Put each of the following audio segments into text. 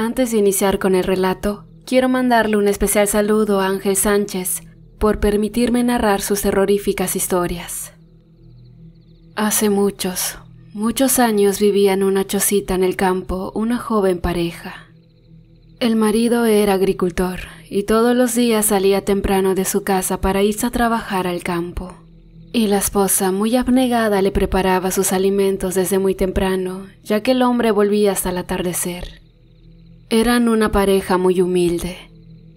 Antes de iniciar con el relato, quiero mandarle un especial saludo a Ángel Sánchez por permitirme narrar sus terroríficas historias. Hace muchos años vivía en una chocita en el campo una joven pareja. El marido era agricultor y todos los días salía temprano de su casa para irse a trabajar al campo. Y la esposa, muy abnegada, le preparaba sus alimentos desde muy temprano, ya que el hombre volvía hasta el atardecer. Eran una pareja muy humilde,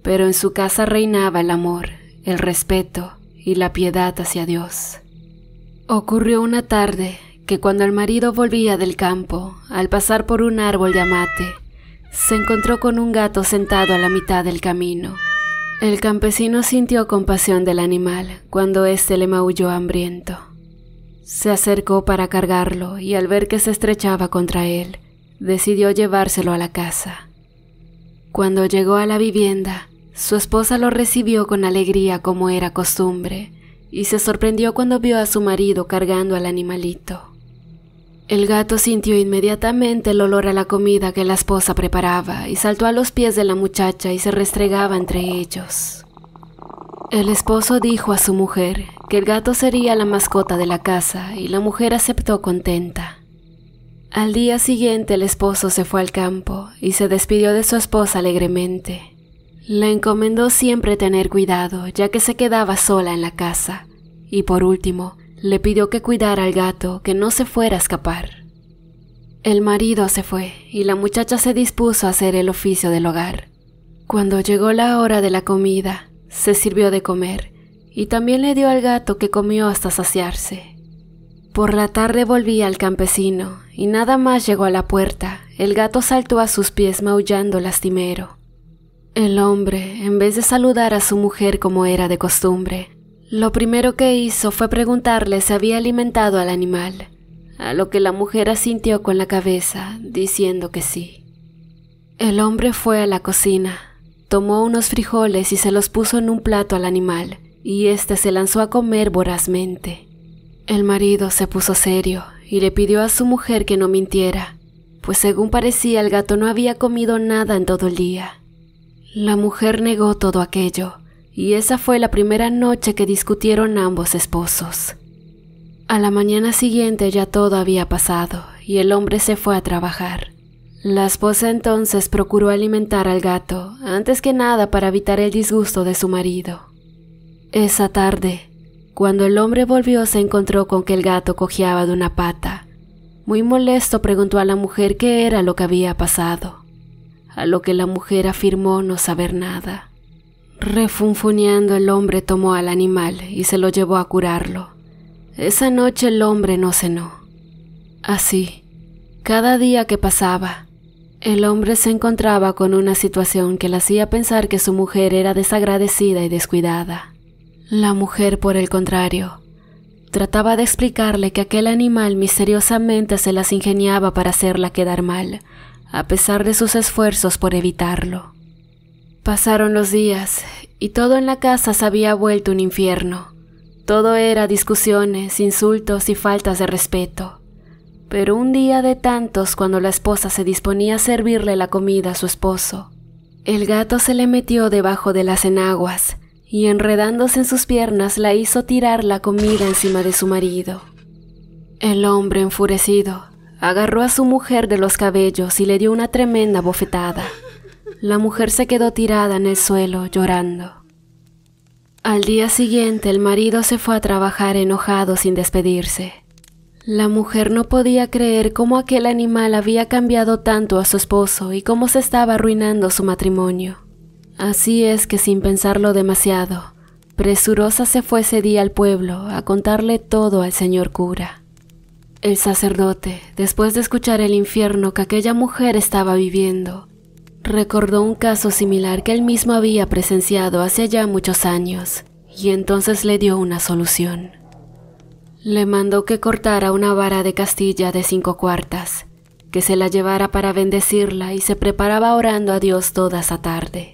pero en su casa reinaba el amor, el respeto y la piedad hacia Dios. Ocurrió una tarde que cuando el marido volvía del campo, al pasar por un árbol de amate, se encontró con un gato sentado a la mitad del camino. El campesino sintió compasión del animal cuando éste le maulló hambriento. Se acercó para cargarlo y al ver que se estrechaba contra él, decidió llevárselo a la casa. Cuando llegó a la vivienda, su esposa lo recibió con alegría como era costumbre y se sorprendió cuando vio a su marido cargando al animalito. El gato sintió inmediatamente el olor a la comida que la esposa preparaba y saltó a los pies de la muchacha y se restregaba entre ellos. El esposo dijo a su mujer que el gato sería la mascota de la casa y la mujer aceptó contenta. Al día siguiente el esposo se fue al campo y se despidió de su esposa alegremente. Le encomendó siempre tener cuidado ya que se quedaba sola en la casa y por último le pidió que cuidara al gato, que no se fuera a escapar. El marido se fue y la muchacha se dispuso a hacer el oficio del hogar. Cuando llegó la hora de la comida, se sirvió de comer y también le dio al gato que comió hasta saciarse. Por la tarde volvía el campesino y nada más llegó a la puerta, el gato saltó a sus pies maullando lastimero. El hombre, en vez de saludar a su mujer como era de costumbre, lo primero que hizo fue preguntarle si había alimentado al animal, a lo que la mujer asintió con la cabeza, diciendo que sí. El hombre fue a la cocina, tomó unos frijoles y se los puso en un plato al animal, y éste se lanzó a comer vorazmente. El marido se puso serio y le pidió a su mujer que no mintiera, pues según parecía el gato no había comido nada en todo el día. La mujer negó todo aquello, y esa fue la primera noche que discutieron ambos esposos. A la mañana siguiente ya todo había pasado y el hombre se fue a trabajar. La esposa entonces procuró alimentar al gato, antes que nada para evitar el disgusto de su marido. Esa tarde, cuando el hombre volvió se encontró con que el gato cojeaba de una pata. Muy molesto preguntó a la mujer qué era lo que había pasado, a lo que la mujer afirmó no saber nada. Refunfuñando el hombre tomó al animal y se lo llevó a curarlo. Esa noche el hombre no cenó. Así, cada día que pasaba, el hombre se encontraba con una situación que le hacía pensar que su mujer era desagradecida y descuidada. La mujer, por el contrario, trataba de explicarle que aquel animal misteriosamente se las ingeniaba para hacerla quedar mal, a pesar de sus esfuerzos por evitarlo. Pasaron los días y todo en la casa se había vuelto un infierno. Todo era discusiones, insultos y faltas de respeto. Pero un día de tantos, cuando la esposa se disponía a servirle la comida a su esposo, el gato se le metió debajo de las enaguas y enredándose en sus piernas la hizo tirar la comida encima de su marido. El hombre, enfurecido, agarró a su mujer de los cabellos y le dio una tremenda bofetada. La mujer se quedó tirada en el suelo, llorando. Al día siguiente el marido se fue a trabajar enojado sin despedirse. La mujer no podía creer cómo aquel animal había cambiado tanto a su esposo y cómo se estaba arruinando su matrimonio. Así es que sin pensarlo demasiado, presurosa se fue ese día al pueblo a contarle todo al señor cura. El sacerdote, después de escuchar el infierno que aquella mujer estaba viviendo, recordó un caso similar que él mismo había presenciado hace ya muchos años, y entonces le dio una solución. Le mandó que cortara una vara de Castilla de 5 cuartas, que se la llevara para bendecirla y se preparaba orando a Dios toda esa tarde.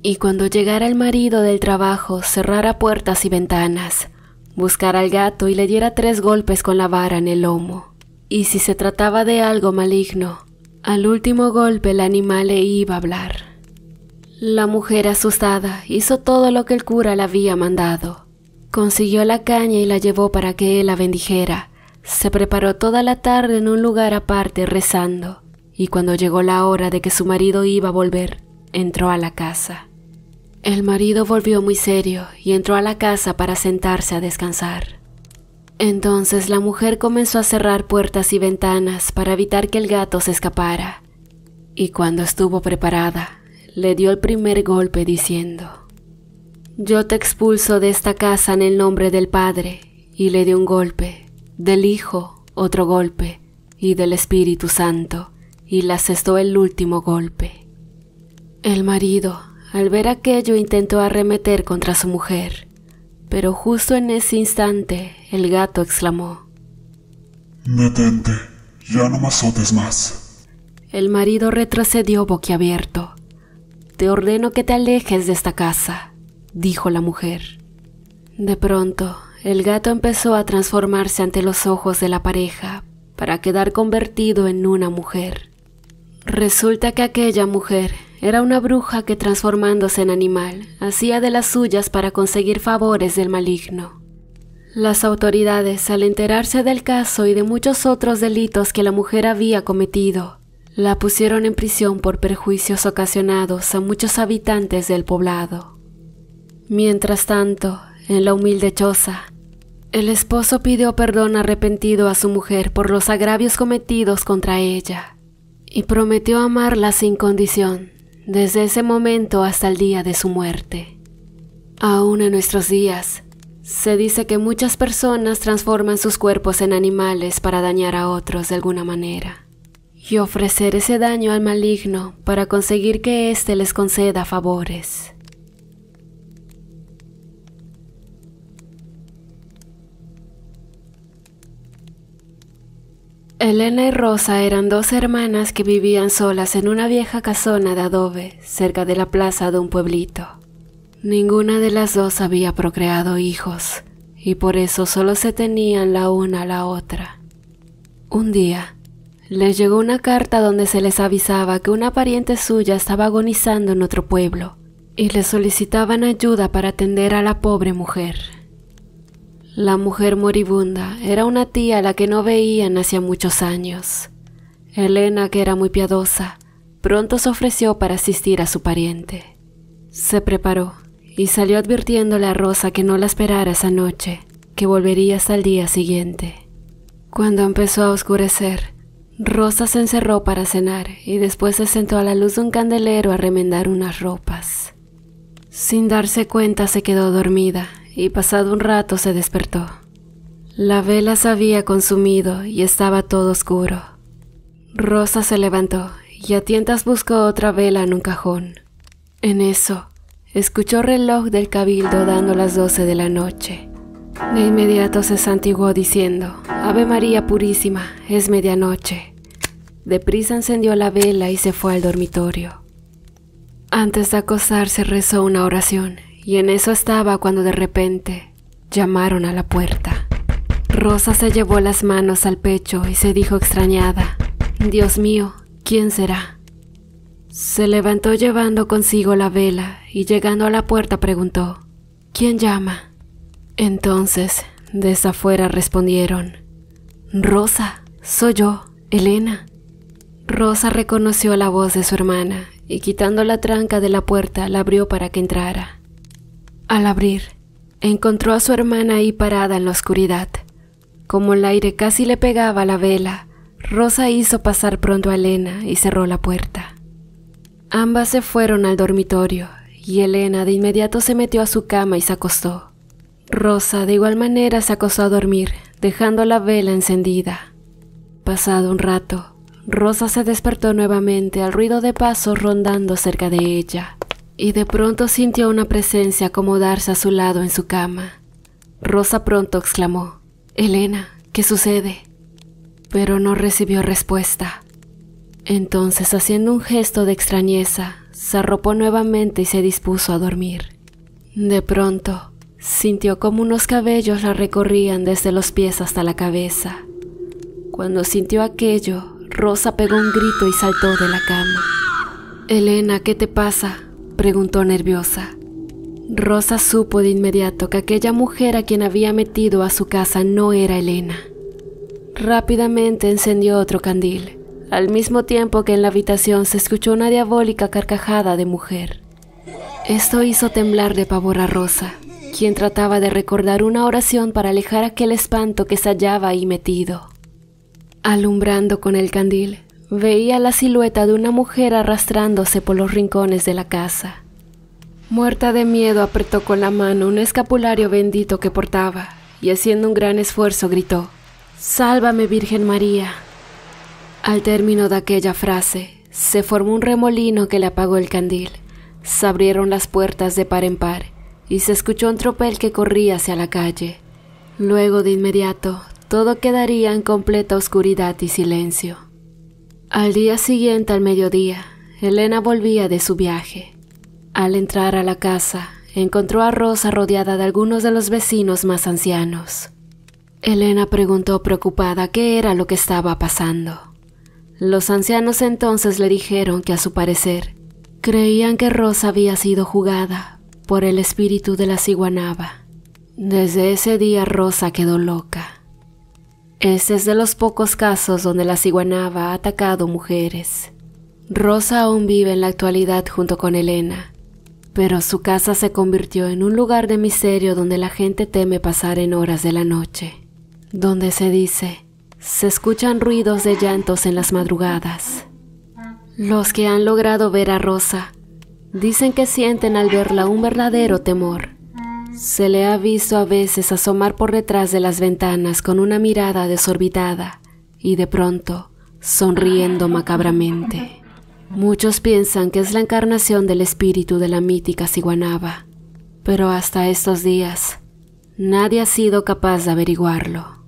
Y cuando llegara el marido del trabajo, cerrara puertas y ventanas, buscara al gato y le diera 3 golpes con la vara en el lomo. Y si se trataba de algo maligno, Al último golpe el animal le iba a hablar. La mujer, asustada, hizo todo lo que el cura le había mandado. Consiguió la caña y la llevó para que él la bendijera. Se preparó toda la tarde en un lugar aparte rezando, y cuando llegó la hora de que su marido iba a volver, entró a la casa. El marido volvió muy serio y entró a la casa para sentarse a descansar. Entonces la mujer comenzó a cerrar puertas y ventanas para evitar que el gato se escapara, y cuando estuvo preparada, le dio el primer golpe diciendo: «Yo te expulso de esta casa en el nombre del Padre», y le dio un golpe, del Hijo otro golpe, y del Espíritu Santo, y le asestó el último golpe. El marido, al ver aquello, intentó arremeter contra su mujer, pero justo en ese instante el gato exclamó: «Detente, ya no me azotes más». El marido retrocedió boquiabierto. «Te ordeno que te alejes de esta casa», dijo la mujer. De pronto, el gato empezó a transformarse ante los ojos de la pareja para quedar convertido en una mujer. Resulta que aquella mujer era una bruja que, transformándose en animal, hacía de las suyas para conseguir favores del maligno. Las autoridades, al enterarse del caso y de muchos otros delitos que la mujer había cometido, la pusieron en prisión por perjuicios ocasionados a muchos habitantes del poblado. Mientras tanto, en la humilde choza, el esposo pidió perdón arrepentido a su mujer por los agravios cometidos contra ella y prometió amarla sin condición desde ese momento hasta el día de su muerte. Aún en nuestros días, se dice que muchas personas transforman sus cuerpos en animales para dañar a otros de alguna manera y ofrecer ese daño al maligno para conseguir que éste les conceda favores. Elena y Rosa eran dos hermanas que vivían solas en una vieja casona de adobe cerca de la plaza de un pueblito. Ninguna de las dos había procreado hijos y por eso solo se tenían la una a la otra. Un día, les llegó una carta donde se les avisaba que una pariente suya estaba agonizando en otro pueblo y le solicitaban ayuda para atender a la pobre mujer. La mujer moribunda era una tía a la que no veían hacía muchos años. Elena, que era muy piadosa, pronto se ofreció para asistir a su pariente. Se preparó y salió advirtiéndole a Rosa que no la esperara esa noche, que volvería hasta el día siguiente. Cuando empezó a oscurecer, Rosa se encerró para cenar y después se sentó a la luz de un candelero a remendar unas ropas. Sin darse cuenta se quedó dormida y pasado un rato se despertó. La vela se había consumido y estaba todo oscuro. Rosa se levantó y a tientas buscó otra vela en un cajón. En eso, escuchó el reloj del cabildo dando las 12 de la noche. De inmediato se santiguó diciendo: «Ave María Purísima, es medianoche». Deprisa encendió la vela y se fue al dormitorio. Antes de acostarse rezó una oración y en eso estaba cuando de repente llamaron a la puerta. Rosa se llevó las manos al pecho y se dijo extrañada: «Dios mío, ¿quién será?». Se levantó llevando consigo la vela y llegando a la puerta preguntó: «¿Quién llama?». Entonces, desde afuera respondieron: «Rosa, soy yo, Elena». Rosa reconoció la voz de su hermana y quitando la tranca de la puerta la abrió para que entrara. Al abrir, encontró a su hermana ahí parada en la oscuridad. Como el aire casi le pegaba a la vela, Rosa hizo pasar pronto a Elena y cerró la puerta. Ambas se fueron al dormitorio y Elena de inmediato se metió a su cama y se acostó. Rosa de igual manera se acostó a dormir, dejando la vela encendida. Pasado un rato, Rosa se despertó nuevamente al ruido de pasos rondando cerca de ella, y de pronto sintió una presencia acomodarse a su lado en su cama. Rosa pronto exclamó: «Elena, ¿qué sucede?». Pero no recibió respuesta. Entonces, haciendo un gesto de extrañeza, se arropó nuevamente y se dispuso a dormir. De pronto, sintió como unos cabellos la recorrían desde los pies hasta la cabeza. Cuando sintió aquello, Rosa pegó un grito y saltó de la cama. «Elena, ¿qué te pasa?», preguntó nerviosa. Rosa supo de inmediato que aquella mujer a quien había metido a su casa no era Elena. Rápidamente encendió otro candil, al mismo tiempo que en la habitación se escuchó una diabólica carcajada de mujer. Esto hizo temblar de pavor a Rosa, quien trataba de recordar una oración para alejar aquel espanto que se hallaba ahí metido. Alumbrando con el candil, veía la silueta de una mujer arrastrándose por los rincones de la casa. Muerta de miedo, apretó con la mano un escapulario bendito que portaba y, haciendo un gran esfuerzo, gritó: «¡Sálvame, Virgen María!». Al término de aquella frase, se formó un remolino que le apagó el candil. Se abrieron las puertas de par en par y se escuchó un tropel que corría hacia la calle. Luego, de inmediato, todo quedaría en completa oscuridad y silencio. Al día siguiente, al mediodía, Elena volvía de su viaje. Al entrar a la casa, encontró a Rosa rodeada de algunos de los vecinos más ancianos. Elena preguntó preocupada qué era lo que estaba pasando. Los ancianos entonces le dijeron que, a su parecer, creían que Rosa había sido jugada por el espíritu de la ciguanaba. Desde ese día Rosa quedó loca. Este es de los pocos casos donde la ciguanaba ha atacado mujeres. Rosa aún vive en la actualidad junto con Elena, pero su casa se convirtió en un lugar de misterio donde la gente teme pasar en horas de la noche, donde se dice, se escuchan ruidos de llantos en las madrugadas. Los que han logrado ver a Rosa dicen que sienten al verla un verdadero temor. Se le ha visto a veces asomar por detrás de las ventanas con una mirada desorbitada y, de pronto, sonriendo macabramente. Muchos piensan que es la encarnación del espíritu de la mítica ciguanaba, pero hasta estos días nadie ha sido capaz de averiguarlo.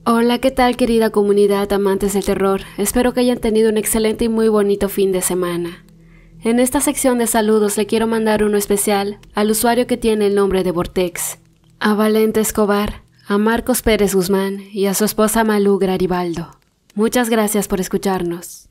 Hola, ¿qué tal, querida comunidad amantes del terror? Espero que hayan tenido un excelente y muy bonito fin de semana. En esta sección de saludos le quiero mandar uno especial al usuario que tiene el nombre de Vortex, a Valente Escobar, a Marcos Pérez Guzmán y a su esposa Malú Garibaldo. Muchas gracias por escucharnos.